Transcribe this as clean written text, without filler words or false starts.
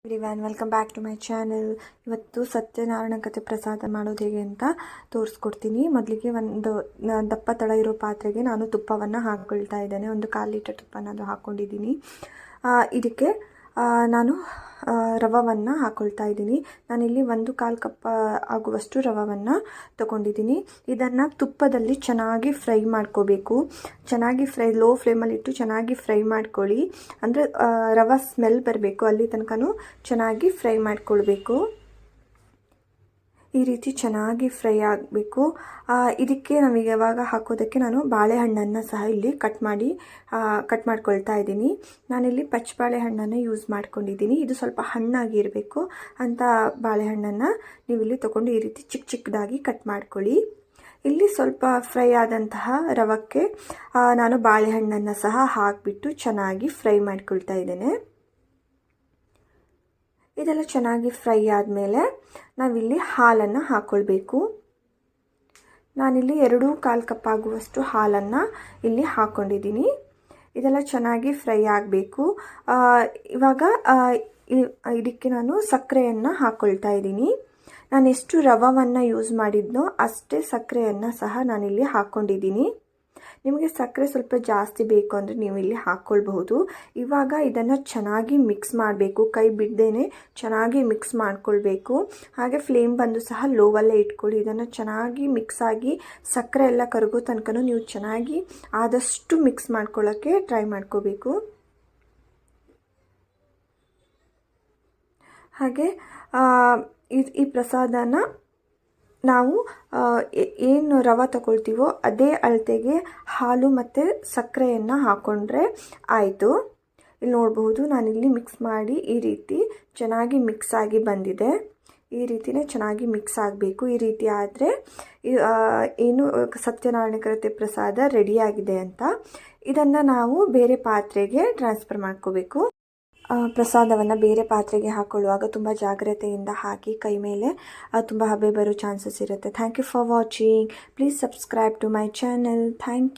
Everyone welcome back to my channel. ಇವತ್ತು ಸತ್ಯನಾರಾಯಣ ಕಥೆ ಪ್ರಸಾದ ಮಾಡೋದು ಹೇಗೆ ಅಂತ ತೋರಿಸ್ಕೊಡ್ತೀನಿ. ಮೊದಲಿಗೆ ಒಂದು ದಪ್ಪ ತಳ ಇರೋ ಪಾತ್ರೆಗೆ ನಾನು ತುಪ್ಪವನ್ನು ಹಾಕ್ಕೊಳ್ತಾ ಇದ್ದೇನೆ. ಒಂದು 1/4 ಲೀಟರ್ ತುಪ್ಪನ ಅದು ಹಾಕ್ಕೊಂಡಿದ್ದೀನಿ. ಇದಕ್ಕೆ ನಾನು ರವವನ್ನು ಹಾಕ್ಕೊಳ್ತಾ ಇದ್ದೀನಿ. ನಾನಿಲ್ಲಿ 1/4 ಕಪ್ ಆಗುವಷ್ಟು ರವವನ್ನು ತೊಗೊಂಡಿದ್ದೀನಿ. ಇದನ್ನು ತುಪ್ಪದಲ್ಲಿ ಚೆನ್ನಾಗಿ ಫ್ರೈ ಮಾಡ್ಕೋಬೇಕು. ಚೆನ್ನಾಗಿ ಲೋ ಫ್ಲೇಮಲ್ಲಿಟ್ಟು ಚೆನ್ನಾಗಿ ಫ್ರೈ ಮಾಡ್ಕೊಳ್ಳಿ. ಅಂದರೆ ರವೆ ಸ್ಮೆಲ್ ಬರಬೇಕು, ಅಲ್ಲಿ ತನಕನೂ ಚೆನ್ನಾಗಿ ಫ್ರೈ ಮಾಡ್ಕೊಳ್ಬೇಕು. ಈ ರೀತಿ ಚೆನ್ನಾಗಿ ಫ್ರೈ ಆಗಬೇಕು. ಇದಕ್ಕೆ ನಮಗೆ ಇವಾಗ ಹಾಕೋದಕ್ಕೆ ನಾನು ಬಾಳೆಹಣ್ಣನ್ನು ಸಹ ಇಲ್ಲಿ ಕಟ್ ಮಾಡ್ಕೊಳ್ತಾ ಇದ್ದೀನಿ. ನಾನಿಲ್ಲಿ ಪಚ್ಚ ಬಾಳೆಹಣ್ಣನ್ನು ಯೂಸ್ ಮಾಡ್ಕೊಂಡಿದ್ದೀನಿ. ಇದು ಸ್ವಲ್ಪ ಹಣ್ಣಾಗಿರಬೇಕು ಅಂತ ಬಾಳೆಹಣ್ಣನ್ನು ನೀವು ಇಲ್ಲಿ ತೊಗೊಂಡು ಈ ರೀತಿ ಚಿಕ್ಕ ಚಿಕ್ಕದಾಗಿ ಕಟ್ ಮಾಡ್ಕೊಳ್ಳಿ. ಇಲ್ಲಿ ಸ್ವಲ್ಪ ಫ್ರೈ ಆದಂತಹ ರವಕ್ಕೆ ನಾನು ಬಾಳೆಹಣ್ಣನ್ನು ಸಹ ಹಾಕಿಬಿಟ್ಟು ಚೆನ್ನಾಗಿ ಫ್ರೈ ಮಾಡ್ಕೊಳ್ತಾ ಇದ್ದೇನೆ. ಇದೆಲ್ಲ ಚೆನ್ನಾಗಿ ಫ್ರೈ ಆದಮೇಲೆ ನಾವಿಲ್ಲಿ ಹಾಲನ್ನು ಹಾಕ್ಕೊಳ್ಬೇಕು. ನಾನಿಲ್ಲಿ 2/4 ಕಪ್ ಆಗುವಷ್ಟು ಹಾಲನ್ನು ಇಲ್ಲಿ ಹಾಕ್ಕೊಂಡಿದ್ದೀನಿ. ಇದೆಲ್ಲ ಚೆನ್ನಾಗಿ ಫ್ರೈ ಆಗಬೇಕು. ಇವಾಗ ಇದಕ್ಕೆ ನಾನು ಸಕ್ಕರೆಯನ್ನು ಹಾಕ್ಕೊಳ್ತಾ ಇದ್ದೀನಿ. ನಾನು ಎಷ್ಟು ರವವನ್ನು ಯೂಸ್ ಮಾಡಿದ್ನೋ ಅಷ್ಟೇ ಸಕ್ಕರೆಯನ್ನು ಸಹ ನಾನಿಲ್ಲಿ ಹಾಕ್ಕೊಂಡಿದ್ದೀನಿ. ನಿಮಗೆ ಸಕ್ಕರೆ ಸ್ವಲ್ಪ ಜಾಸ್ತಿ ಬೇಕು ಅಂದರೆ ನೀವು ಇಲ್ಲಿ ಹಾಕ್ಕೊಳ್ಬಹುದು. ಇವಾಗ ಇದನ್ನು ಚೆನ್ನಾಗಿ ಮಿಕ್ಸ್ ಮಾಡಬೇಕು. ಕೈ ಬಿಡದೇನೆ ಚೆನ್ನಾಗಿ ಮಿಕ್ಸ್ ಮಾಡ್ಕೊಳ್ಬೇಕು. ಹಾಗೆ ಫ್ಲೇಮ್ ಬಂದು ಸಹ ಲೋವಲ್ಲೇ ಇಟ್ಕೊಳ್ಳಿ. ಇದನ್ನು ಚೆನ್ನಾಗಿ ಮಿಕ್ಸ್ ಆಗಿ ಸಕ್ಕರೆ ಎಲ್ಲ ಕರಗೋ ತನಕ ನೀವು ಚೆನ್ನಾಗಿ ಆದಷ್ಟು ಮಿಕ್ಸ್ ಮಾಡ್ಕೊಳ್ಳೋಕ್ಕೆ ಟ್ರೈ ಮಾಡ್ಕೋಬೇಕು. ಹಾಗೆ ಈ ಪ್ರಸಾದನ ನಾವು ಏನು ರವೆ ತಗೊಳ್ತೀವೋ ಅದೇ ಅಳತೆಗೆ ಹಾಲು ಮತ್ತು ಸಕ್ಕರೆಯನ್ನು ಹಾಕ್ಕೊಂಡ್ರೆ ಆಯಿತು. ಇಲ್ಲಿ ನೋಡಬಹುದು, ನಾನಿಲ್ಲಿ ಮಿಕ್ಸ್ ಮಾಡಿ ಈ ರೀತಿ ಚೆನ್ನಾಗಿ ಮಿಕ್ಸ್ ಆಗಿ ಬಂದಿದೆ. ಈ ರೀತಿಯೇ ಚೆನ್ನಾಗಿ ಮಿಕ್ಸ್ ಆಗಬೇಕು. ಈ ರೀತಿ ಆದರೆ ಏನು ಸತ್ಯನಾರಾಯಣ ಕಥೆ ಪ್ರಸಾದ ರೆಡಿಯಾಗಿದೆ ಅಂತ. ಇದನ್ನು ನಾವು ಬೇರೆ ಪಾತ್ರೆಗೆ ಟ್ರಾನ್ಸ್ಫರ್ ಮಾಡ್ಕೋಬೇಕು. ಪ್ರಸಾದವನ್ನು ಬೇರೆ ಪಾತ್ರೆಗೆ ಹಾಕೊಳ್ಳುವಾಗ ತುಂಬ ಜಾಗ್ರತೆಯಿಂದ ಹಾಕಿ. ಕೈ ಮೇಲೆ ತುಂಬ ಹಬೆ ಬರೋ ಚಾನ್ಸಸ್ ಇರುತ್ತೆ. Thank you for watching. Please subscribe to my channel. Thank you.